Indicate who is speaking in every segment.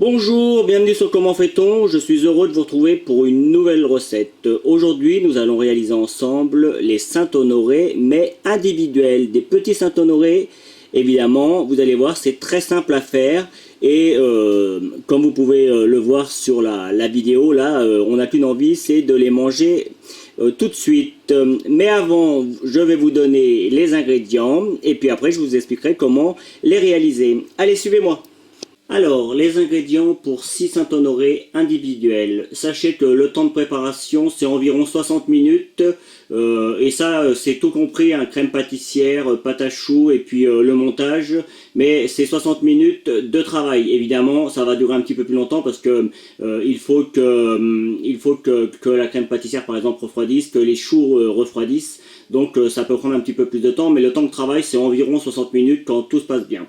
Speaker 1: Bonjour, bienvenue sur Comment fait-on. Je suis heureux de vous retrouver pour une nouvelle recette. Aujourd'hui, nous allons réaliser ensemble les Saint-Honoré, mais individuels, des petits Saint-Honoré. Évidemment, vous allez voir, c'est très simple à faire. Et comme vous pouvez le voir sur la vidéo, là, on n'a qu'une envie, c'est de les manger tout de suite. Mais avant, je vais vous donner les ingrédients et puis après, je vous expliquerai comment les réaliser. Allez, suivez-moi. Alors, les ingrédients pour 6 Saint-Honoré individuels. Sachez que le temps de préparation, c'est environ 60 minutes. Et ça, c'est tout compris, hein, crème pâtissière, pâte à choux et puis le montage. Mais c'est 60 minutes de travail. Évidemment, ça va durer un petit peu plus longtemps parce que il faut que la crème pâtissière, par exemple, refroidisse, que les choux refroidissent. Donc, ça peut prendre un petit peu plus de temps. Mais le temps de travail, c'est environ 60 minutes quand tout se passe bien.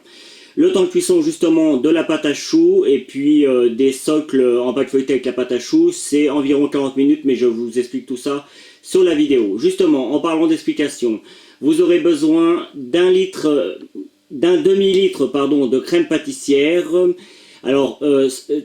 Speaker 1: Le temps de cuisson justement de la pâte à choux et puis des socles en pâte feuilletée avec la pâte à choux, c'est environ 40 minutes, mais je vous explique tout ça sur la vidéo. Justement, en parlant d'explication, vous aurez besoin d'un demi-litre pardon, de crème pâtissière. Alors,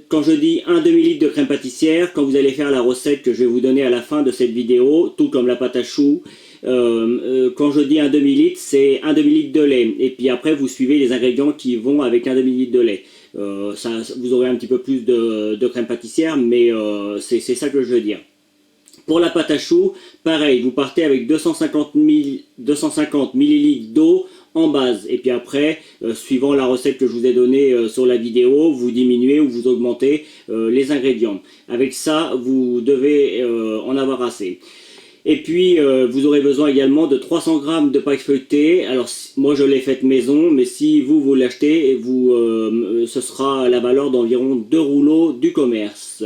Speaker 1: quand je dis un demi-litre de crème pâtissière, quand vous allez faire la recette que je vais vous donner à la fin de cette vidéo, tout comme la pâte à choux, quand je dis un demi-litre, c'est un demi-litre de lait. Et puis après, vous suivez les ingrédients qui vont avec un demi-litre de lait. Vous aurez un petit peu plus de crème pâtissière, mais c'est ça que je veux dire. Pour la pâte à choux, pareil, vous partez avec 250 millilitres d'eau en base. Et puis après, suivant la recette que je vous ai donnée sur la vidéo, vous diminuez ou vous augmentez les ingrédients. Avec ça, vous devez en avoir assez. Et puis, vous aurez besoin également de 300 grammes de pâte feuilletée. Alors, moi, je l'ai faite maison, mais si vous l'achetez, ce sera la valeur d'environ 2 rouleaux du commerce.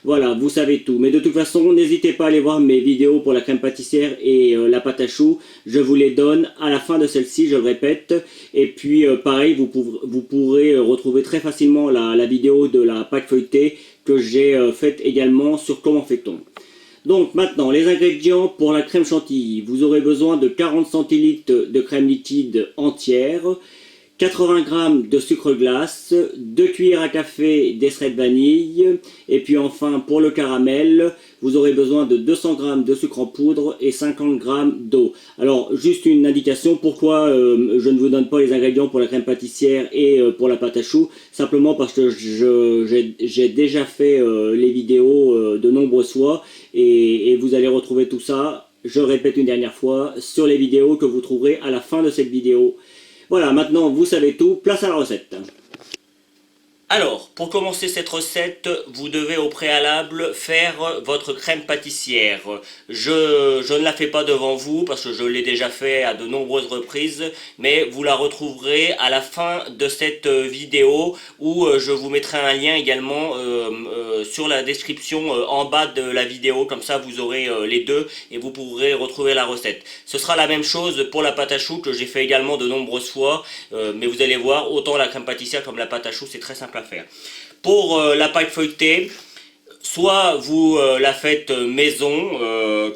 Speaker 1: Voilà, vous savez tout. Mais de toute façon, n'hésitez pas à aller voir mes vidéos pour la crème pâtissière et la pâte à choux. Je vous les donne à la fin de celle-ci, je le répète. Et puis, pareil, vous pourrez retrouver très facilement la vidéo de la pâte feuilletée que j'ai faite également sur Comment fait-on. Donc maintenant, les ingrédients pour la crème chantilly. Vous aurez besoin de 40 centilitres de crème liquide entière, 80 g de sucre glace, 2 cuillères à café d'extrait de vanille, et puis enfin pour le caramel, vous aurez besoin de 200 g de sucre en poudre et 50 g d'eau. Alors juste une indication, pourquoi je ne vous donne pas les ingrédients pour la crème pâtissière et pour la pâte à choux, simplement parce que j'ai déjà fait les vidéos de nombreuses fois, et vous allez retrouver tout ça, je répète une dernière fois, sur les vidéos que vous trouverez à la fin de cette vidéo. Voilà, maintenant vous savez tout, place à la recette. Alors, pour commencer cette recette, vous devez au préalable faire votre crème pâtissière. Je ne la fais pas devant vous parce que je l'ai déjà fait à de nombreuses reprises, mais vous la retrouverez à la fin de cette vidéo où je vous mettrai un lien également sur la description en bas de la vidéo, comme ça vous aurez les deux et vous pourrez retrouver la recette. Ce sera la même chose pour la pâte à choux que j'ai fait également de nombreuses fois, mais vous allez voir, autant la crème pâtissière comme la pâte à choux, c'est très simple à faire. Pour la pâte feuilletée, soit vous la faites maison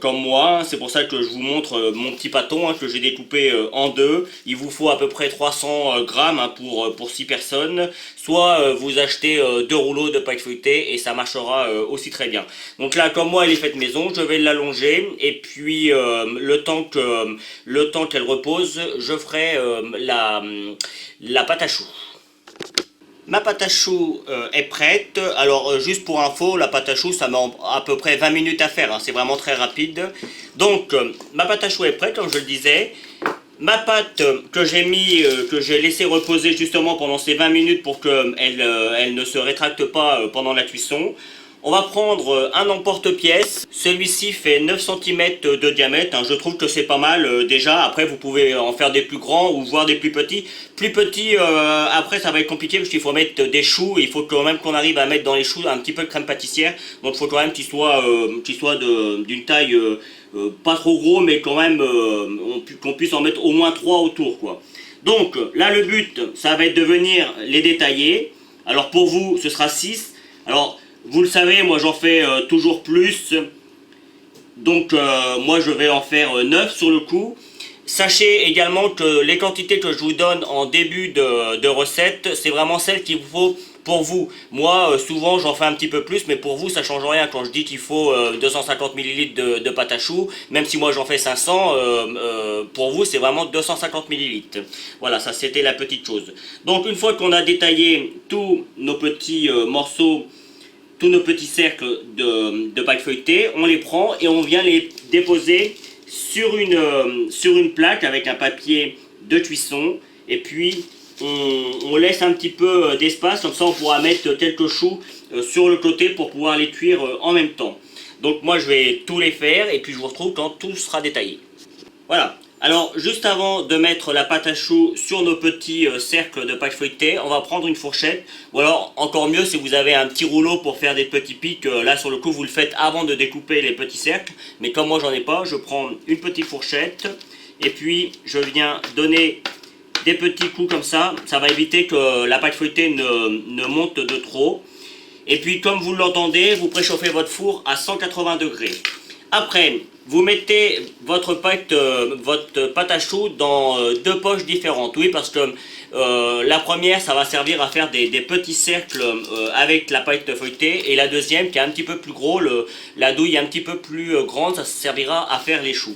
Speaker 1: comme moi, c'est pour ça que je vous montre mon petit pâton que j'ai découpé en deux. Il vous faut à peu près 300 grammes pour 6 personnes, soit vous achetez 2 rouleaux de pâte feuilletée et ça marchera aussi très bien. Donc là, comme moi elle est faite maison, je vais l'allonger et puis le temps qu'elle repose, je ferai la pâte à choux. Ma pâte à choux est prête. Alors juste pour info, la pâte à choux ça met à peu près 20 minutes à faire, c'est vraiment très rapide. Donc ma pâte à choux est prête comme je le disais. Ma pâte que j'ai laissé reposer justement pendant ces 20 minutes pour qu'elle elle ne se rétracte pas pendant la cuisson. On va prendre un emporte-pièce, celui-ci fait 9 cm de diamètre, je trouve que c'est pas mal déjà, après vous pouvez en faire des plus grands ou voir des plus petits. Plus petits, après ça va être compliqué parce qu'il faut mettre des choux, il faut quand même qu'on arrive à mettre dans les choux un petit peu de crème pâtissière, donc il faut quand même qu'il soit d'une taille pas trop gros, mais quand même qu'on puisse en mettre au moins 3 autour quoi. Donc là le but ça va être de venir les détailler, alors pour vous ce sera 6, alors vous le savez, moi j'en fais toujours plus, donc moi je vais en faire 9 sur le coup. Sachez également que les quantités que je vous donne en début de recette, c'est vraiment celles qu'il vous faut pour vous. Moi, souvent, j'en fais un petit peu plus, mais pour vous, ça change rien. Quand je dis qu'il faut 250 millilitres de pâte à choux, même si moi j'en fais 500, pour vous, c'est vraiment 250 millilitres. Voilà, ça c'était la petite chose. Donc, une fois qu'on a détaillé tous nos petits morceaux, tous nos petits cercles de pâte feuilletée, on les prend et on vient les déposer sur une plaque avec un papier de cuisson. Et puis, on laisse un petit peu d'espace, comme ça on pourra mettre quelques choux sur le côté pour pouvoir les cuire en même temps. Donc moi je vais tous les faire et puis je vous retrouve quand tout sera détaillé. Voilà. Alors juste avant de mettre la pâte à choux sur nos petits cercles de pâte feuilletée, on va prendre une fourchette, ou alors encore mieux si vous avez un petit rouleau pour faire des petits pics, là sur le coup vous le faites avant de découper les petits cercles, mais comme moi j'en ai pas, je prends une petite fourchette et puis je viens donner des petits coups comme ça va éviter que la pâte feuilletée ne monte de trop. Et puis comme vous l'entendez, vous préchauffez votre four à 180 degrés. Après, vous mettez votre pâte à choux dans deux poches différentes. Oui, parce que la première, ça va servir à faire des petits cercles avec la pâte feuilletée. Et la deuxième, qui est un petit peu plus gros, la douille un petit peu plus grande, ça servira à faire les choux.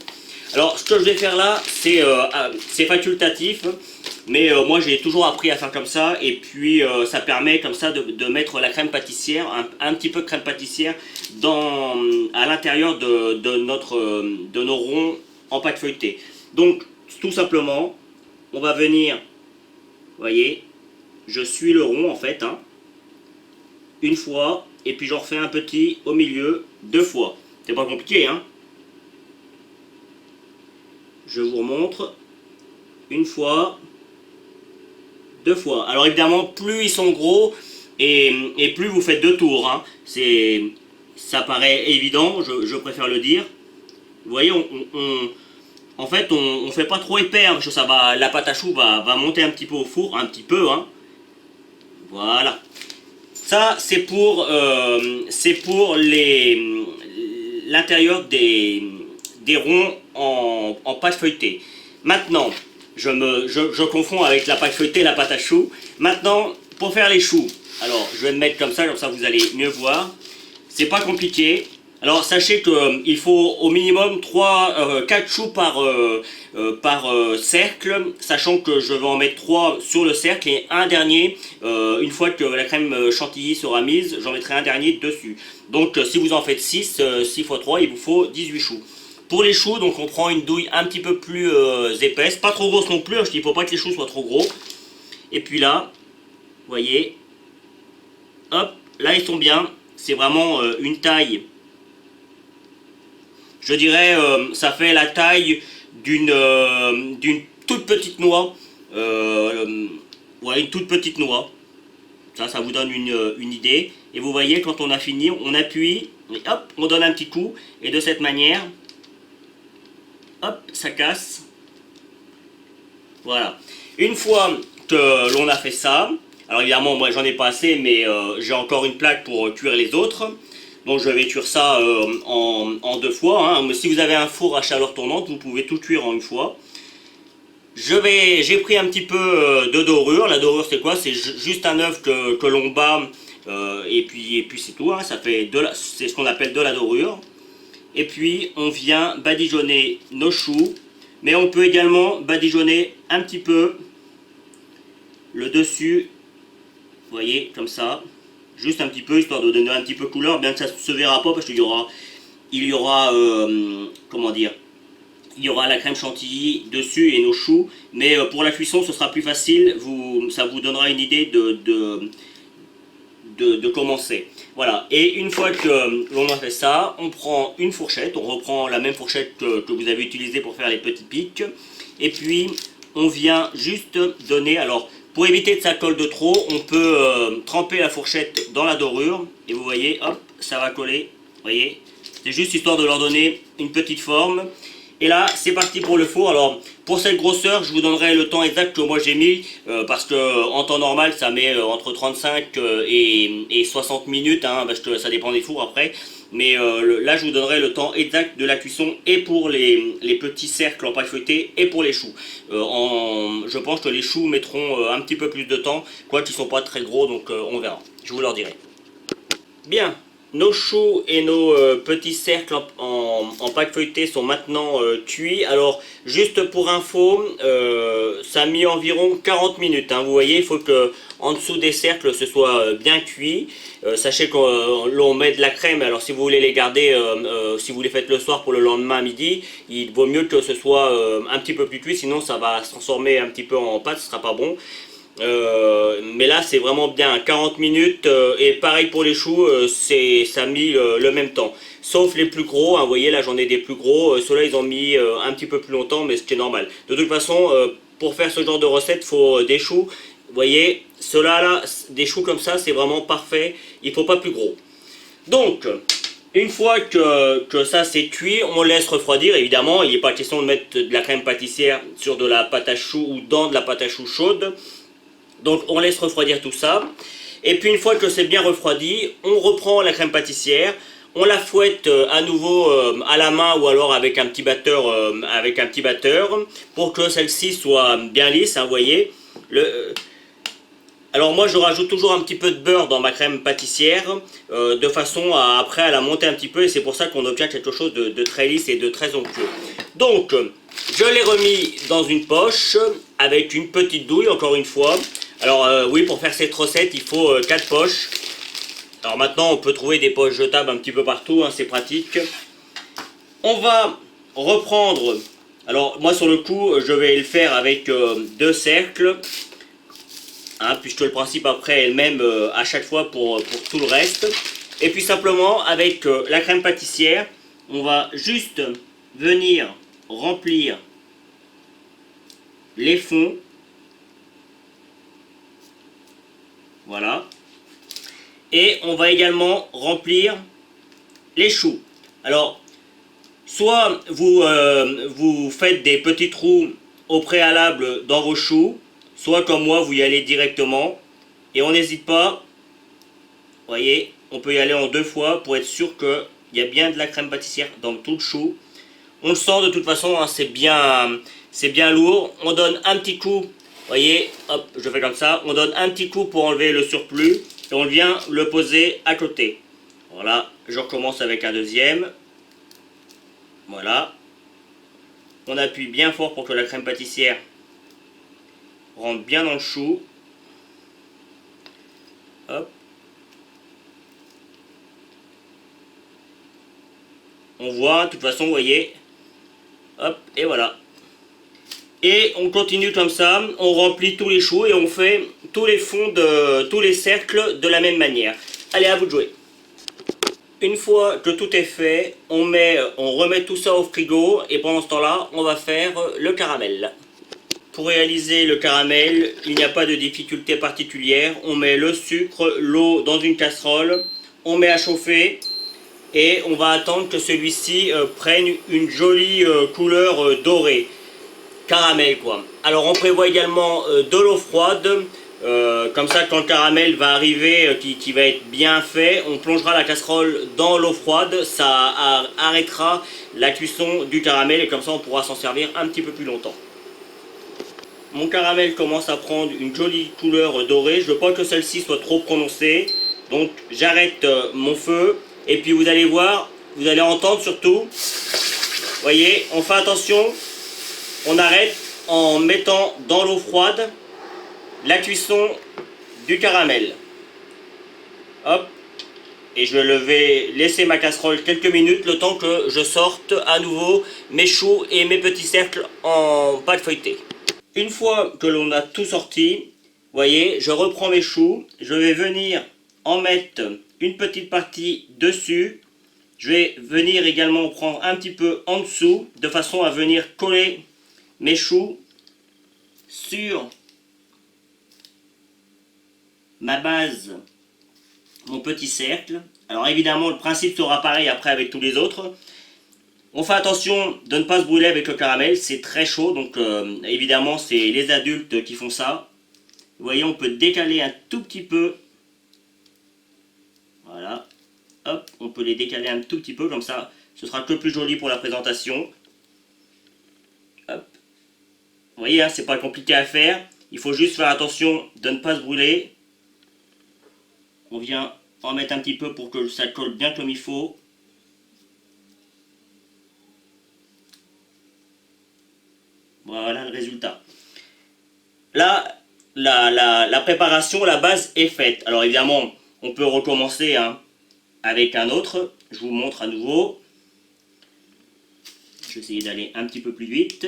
Speaker 1: Alors, ce que je vais faire là, c'est facultatif, mais moi j'ai toujours appris à faire comme ça, et puis ça permet comme ça de mettre la crème pâtissière, un petit peu de crème pâtissière à l'intérieur de nos ronds en pâte feuilletée. Donc, tout simplement, on va venir, vous voyez, je suis le rond en fait, hein, une fois, et puis j'en refais un petit au milieu, deux fois. C'est pas compliqué, hein. Je vous remontre, une fois, deux fois. Alors évidemment, plus ils sont gros et plus vous faites deux tours. Hein. Ça paraît évident, je préfère le dire. Vous voyez, en fait, on fait pas trop épais, hein, parce que la pâte à choux va monter un petit peu au four, un petit peu. Hein. Voilà. Ça, c'est pour l'intérieur des ronds en pâte feuilletée. Maintenant, je confonds avec la pâte feuilletée et la pâte à choux. Maintenant, pour faire les choux, alors je vais me mettre comme ça vous allez mieux voir. C'est pas compliqué. Alors sachez qu'il faut au minimum 4 choux par cercle, sachant que je vais en mettre 3 sur le cercle et un dernier, une fois que la crème chantilly sera mise, j'en mettrai un dernier dessus. Donc si vous en faites 6, 6 x 3, il vous faut 18 choux. Pour les choux, donc on prend une douille un petit peu plus épaisse, pas trop grosse non plus, parce qu'il ne faut pas que les choux soient trop gros. Et puis là, vous voyez, hop, là ils sont bien, c'est vraiment une taille, je dirais, ça fait la taille d'une toute petite noix, ouais, une toute petite noix, ça vous donne une idée. Et vous voyez, quand on a fini, on appuie, et hop, on donne un petit coup, et de cette manière, hop, ça casse. Voilà. Une fois que l'on a fait ça, alors évidemment, moi j'en ai pas assez, mais j'ai encore une plaque pour cuire les autres. Donc je vais cuire ça en deux fois. Hein. Si vous avez un four à chaleur tournante, vous pouvez tout cuire en une fois. J'ai pris un petit peu de dorure. La dorure c'est quoi? C'est juste un œuf que l'on bat et puis c'est tout. Hein. C'est ce qu'on appelle de la dorure. Et puis on vient badigeonner nos choux, mais on peut également badigeonner un petit peu le dessus, vous voyez, comme ça, juste un petit peu, histoire de donner un petit peu de couleur, bien que ça ne se verra pas, parce qu'il y aura comment dire, il y aura la crème chantilly dessus et nos choux, mais pour la cuisson ce sera plus facile, ça vous donnera une idée de commencer. Voilà, et une fois que l'on a fait ça, on prend une fourchette, on reprend la même fourchette que vous avez utilisée pour faire les petits pics, et puis on vient juste donner, alors pour éviter que ça colle de trop, on peut tremper la fourchette dans la dorure, et vous voyez, hop, ça va coller, vous voyez, c'est juste histoire de leur donner une petite forme, Et là, c'est parti pour le four. Alors, pour cette grosseur, je vous donnerai le temps exact que moi j'ai mis, parce que en temps normal, ça met entre 35 et 60 minutes, hein, parce que ça dépend des fours après. Mais là, je vous donnerai le temps exact de la cuisson et pour les petits cercles en pâte feuilletée et pour les choux. Je pense que les choux mettront un petit peu plus de temps, quoi qu'ils ne sont pas très gros, donc on verra. Je vous leur dirai. Bien, nos choux et nos petits cercles en pâte feuilletée sont maintenant cuits. Alors, juste pour info, ça a mis environ 40 minutes. Hein. Vous voyez, il faut que en dessous des cercles, ce soit bien cuit. Sachez qu'on met de la crème. Alors, si vous voulez les garder, si vous les faites le soir pour le lendemain à midi, il vaut mieux que ce soit un petit peu plus cuit. Sinon, ça va se transformer un petit peu en pâte, ce sera pas bon. Mais là c'est vraiment bien 40 minutes et pareil pour les choux, ça a mis le même temps, sauf les plus gros, hein, vous voyez là j'en ai des plus gros, ceux-là ils ont mis un petit peu plus longtemps, mais c'était normal. De toute façon, pour faire ce genre de recette, il faut des choux, vous voyez, ceux-là là, des choux comme ça c'est vraiment parfait, il faut pas plus gros. Donc une fois que ça c'est cuit, on laisse refroidir. Évidemment, il n'est pas question de mettre de la crème pâtissière sur de la pâte à choux ou dans de la pâte à choux chaude. Donc on laisse refroidir tout ça. Et puis une fois que c'est bien refroidi, on reprend la crème pâtissière. On la fouette à nouveau à la main ou alors avec un petit batteur, pour que celle-ci soit bien lisse, hein, vous voyez. Alors moi je rajoute toujours un petit peu de beurre dans ma crème pâtissière de façon après à la monter un petit peu, et c'est pour ça qu'on obtient quelque chose de très lisse et de très onctueux. Donc je l'ai remis dans une poche avec une petite douille encore une fois. Alors oui, pour faire cette recette il faut 4 poches. Alors maintenant on peut trouver des poches jetables un petit peu partout, hein, c'est pratique. On va reprendre, alors moi sur le coup je vais le faire avec 2 cercles. Hein, puisque le principe après est le même à chaque fois pour tout le reste. Et puis simplement avec la crème pâtissière, on va juste venir remplir les fonds. Voilà. Et on va également remplir les choux. Alors, soit vous faites des petits trous au préalable dans vos choux, soit comme moi, vous y allez directement. Et on n'hésite pas, vous voyez, on peut y aller en 2 fois pour être sûr qu'il y a bien de la crème pâtissière dans tout le chou. On le sent de toute façon, hein, c'est bien lourd. On donne un petit coup, vous voyez, hop, je fais comme ça. On donne un petit coup pour enlever le surplus et on vient le poser à côté. Voilà, je recommence avec un deuxième. Voilà. On appuie bien fort pour que la crème pâtissière rentre bien dans le chou. Hop. On voit, de toute façon, vous voyez. Hop, et voilà. Et on continue comme ça, on remplit tous les choux et on fait tous les fonds de tous les cercles de la même manière. Allez, à vous de jouer. Une fois que tout est fait, on remet tout ça au frigo et pendant ce temps-là, on va faire le caramel. Pour réaliser le caramel, il n'y a pas de difficulté particulière. On met le sucre, l'eau dans une casserole, on met à chauffer et on va attendre que celui-ci prenne une jolie couleur dorée. Caramel quoi. Alors on prévoit également de l'eau froide. Comme ça quand le caramel va arriver, qui va être bien fait, on plongera la casserole dans l'eau froide, ça arrêtera la cuisson du caramel et comme ça on pourra s'en servir un petit peu plus longtemps. Mon caramel commence à prendre une jolie couleur dorée, je veux pas que celle-ci soit trop prononcée, donc j'arrête mon feu et puis vous allez voir, vous allez entendre surtout, vous voyez, on fait attention, on arrête en mettant dans l'eau froide la cuisson du caramel. Hop. Et je vais laisser ma casserole quelques minutes, le temps que je sorte à nouveau mes choux et mes petits cercles en pâte feuilletée. Une fois que l'on a tout sorti, vous voyez, je reprends mes choux, je vais venir en mettre une petite partie dessus. Je vais venir également prendre un petit peu en dessous, de façon à venir coller mes choux sur ma base, mon petit cercle. Alors évidemment le principe sera pareil après avec tous les autres. On fait attention de ne pas se brûler avec le caramel, c'est très chaud, donc évidemment c'est les adultes qui font ça. Vous voyez, on peut décaler un tout petit peu. Voilà. Hop, on peut les décaler un tout petit peu, comme ça, ce sera que plus joli pour la présentation. Hop. Vous voyez, hein, c'est pas compliqué à faire. Il faut juste faire attention de ne pas se brûler. On vient en mettre un petit peu pour que ça colle bien comme il faut. Voilà le résultat. Là, la préparation, la base est faite. Alors évidemment, on peut recommencer hein, avec un autre. Je vous montre à nouveau. Je vais essayer d'aller un petit peu plus vite.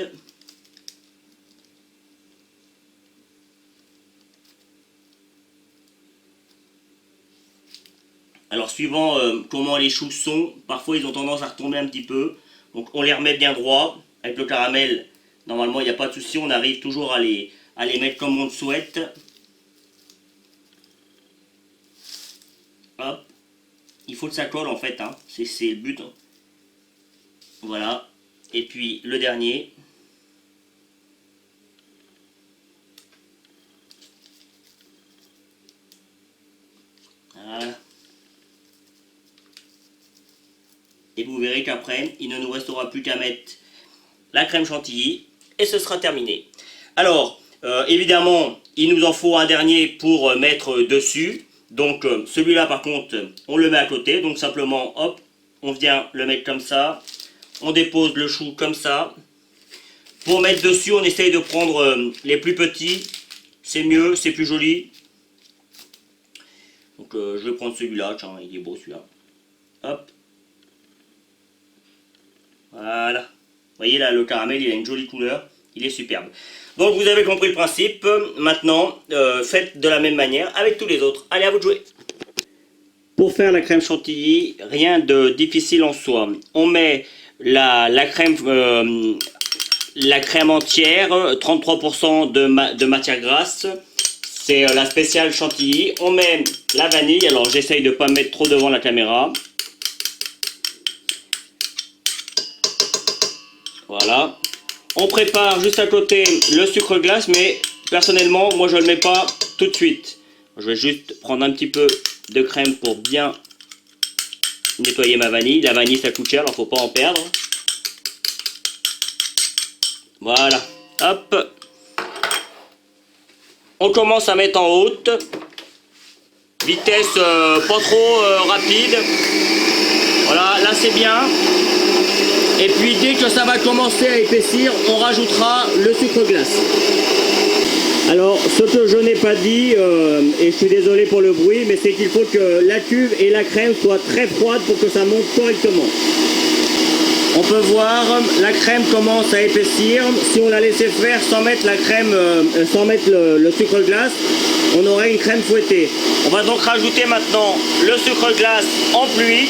Speaker 1: Alors suivant comment les choux sont, parfois ils ont tendance à retomber un petit peu. Donc on les remet bien droit. Avec le caramel, normalement il n'y a pas de souci, on arrive toujours à les mettre comme on le souhaite. Hop. Il faut que ça colle en fait, hein. C'est le but. Voilà. Et puis le dernier. Voilà. Et vous verrez qu'après, il ne nous restera plus qu'à mettre la crème chantilly et ce sera terminé. Alors, évidemment, il nous en faut un dernier pour mettre dessus. Donc, celui-là, par contre, on le met à côté. Donc, simplement, hop, on vient le mettre comme ça. On dépose le chou comme ça. Pour mettre dessus, on essaye de prendre les plus petits. C'est mieux, c'est plus joli. Donc, je vais prendre celui-là. Tiens, il est beau celui-là. Hop. Voilà. Vous voyez là, le caramel, il a une jolie couleur. Il est superbe. Donc vous avez compris le principe. Maintenant, faites de la même manière avec tous les autres. Allez, à vous de jouer. Pour faire la crème chantilly, rien de difficile en soi. On met la crème entière, 33% de matière grasse. C'est la spéciale chantilly. On met la vanille. Alors j'essaye de ne pas mettre trop devant la caméra. Voilà. On prépare juste à côté le sucre glace, mais personnellement, moi je ne le mets pas tout de suite. Je vais juste prendre un petit peu de crème pour bien nettoyer ma vanille. La vanille ça coûte cher, alors faut pas en perdre. Voilà. Hop. On commence à mettre en haute. Vitesse pas trop rapide. Voilà, là c'est bien. Et puis dès que ça va commencer à épaissir, on rajoutera le sucre glace. Alors ce que je n'ai pas dit, et je suis désolé pour le bruit, mais c'est qu'il faut que la cuve et la crème soient très froides pour que ça monte correctement. On peut voir, la crème commence à épaissir. Si on la laissait faire sans mettre la crème, sans mettre le sucre glace, on aurait une crème fouettée. On va donc rajouter maintenant le sucre glace en pluie.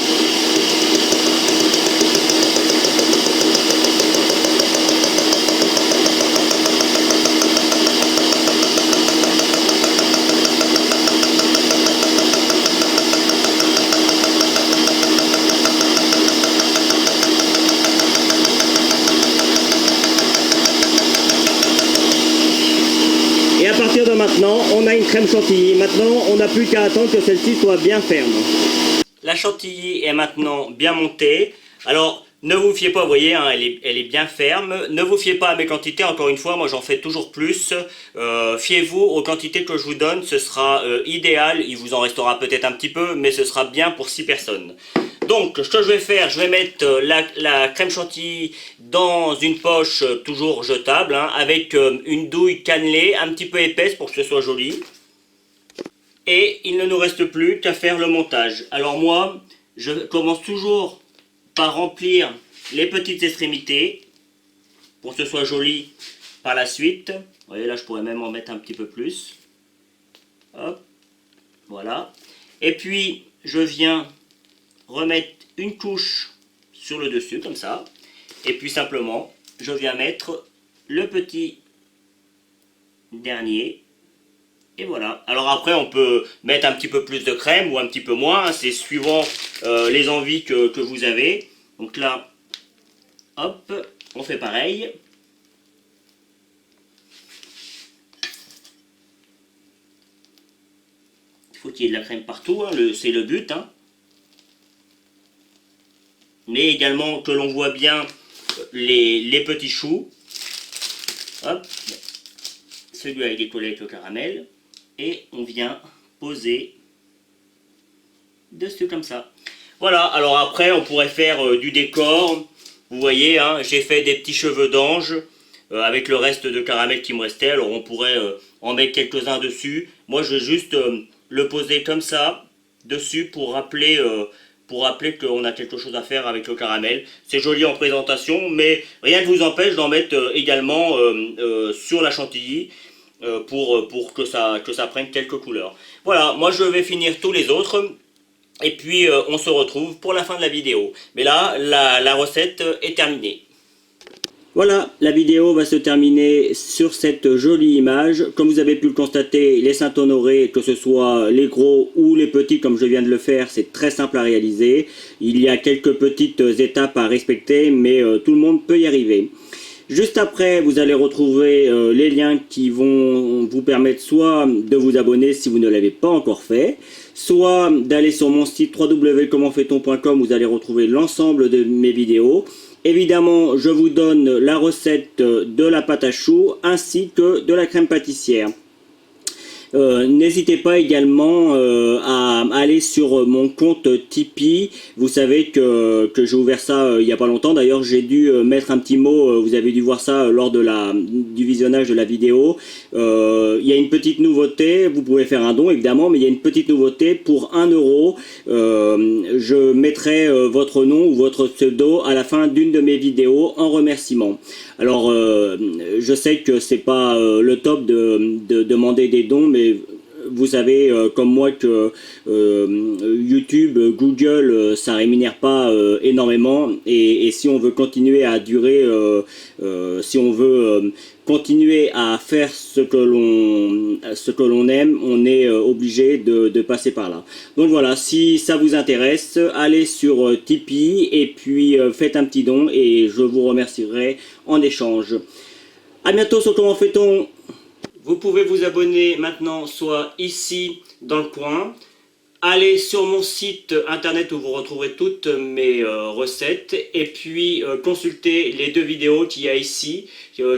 Speaker 1: Et à partir de maintenant, on a une crème chantilly. Maintenant, on n'a plus qu'à attendre que celle-ci soit bien ferme. La chantilly est maintenant bien montée. Alors, ne vous fiez pas, vous voyez, hein, elle est bien ferme. Ne vous fiez pas à mes quantités, encore une fois, moi j'en fais toujours plus. Fiez-vous aux quantités que je vous donne, ce sera idéal. Il vous en restera peut-être un petit peu, mais ce sera bien pour 6 personnes. Donc, ce que je vais faire, je vais mettre la crème chantilly dans une poche toujours jetable, hein, avec une douille cannelée, un petit peu épaisse pour que ce soit joli. Et il ne nous reste plus qu'à faire le montage. Alors moi, je commence toujours par remplir les petites extrémités pour que ce soit joli par la suite. Vous voyez, là je pourrais même en mettre un petit peu plus. Hop, voilà. Et puis, je viens remettre une couche sur le dessus comme ça, et puis simplement je viens mettre le petit dernier, et voilà. Alors après on peut mettre un petit peu plus de crème ou un petit peu moins, hein, c'est suivant les envies que vous avez. Donc là Hop, on fait pareil. Il faut qu'il y ait de la crème partout, hein, c'est le but. Hein. Mais également que l'on voit bien les petits choux. Hop, celui avec des toilettes au caramel. Et on vient poser dessus comme ça. Voilà, alors après on pourrait faire du décor. Vous voyez, hein, j'ai fait des petits cheveux d'ange avec le reste de caramel qui me restait. Alors on pourrait en mettre quelques-uns dessus. Moi je vais juste le poser comme ça dessus pour rappeler qu'on a quelque chose à faire avec le caramel. C'est joli en présentation, mais rien ne vous empêche d'en mettre également sur la chantilly pour que ça prenne quelques couleurs. Voilà, moi je vais finir tous les autres. Et puis on se retrouve pour la fin de la vidéo. Mais là, la recette est terminée. Voilà, la vidéo va se terminer sur cette jolie image. Comme vous avez pu le constater, les Saint-Honoré, que ce soit les gros ou les petits comme je viens de le faire, c'est très simple à réaliser. Il y a quelques petites étapes à respecter, mais tout le monde peut y arriver. Juste après, vous allez retrouver les liens qui vont vous permettre soit de vous abonner si vous ne l'avez pas encore fait, soit d'aller sur mon site www.commentfaiton.com, vous allez retrouver l'ensemble de mes vidéos. Évidemment, je vous donne la recette de la pâte à choux ainsi que de la crème pâtissière. N'hésitez pas également à aller sur mon compte Tipeee. Vous savez que j'ai ouvert ça il n'y a pas longtemps. D'ailleurs, j'ai dû mettre un petit mot. Vous avez dû voir ça lors de du visionnage de la vidéo. Il y a une petite nouveauté. Vous pouvez faire un don, évidemment, mais il y a une petite nouveauté. Pour 1 euro, je mettrai votre nom ou votre pseudo à la fin d'une de mes vidéos en remerciement. Alors, je sais que c'est pas le top de demander des dons, mais vous savez comme moi que YouTube, Google, ça rémunère pas énormément et si on veut continuer à durer, si on veut continuer à faire ce que l'on aime, on est obligé de passer par là. Donc voilà, si ça vous intéresse, allez sur Tipeee et puis faites un petit don et je vous remercierai en échange. A bientôt sur Comment fait-on. Vous pouvez vous abonner maintenant soit ici dans le coin. Allez sur mon site internet où vous retrouverez toutes mes recettes et puis consultez les 2 vidéos qu'il y a ici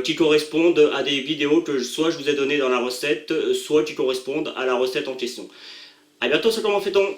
Speaker 1: qui correspondent à des vidéos que soit je vous ai données dans la recette, soit qui correspondent à la recette en question. A bientôt sur Comment fait-on.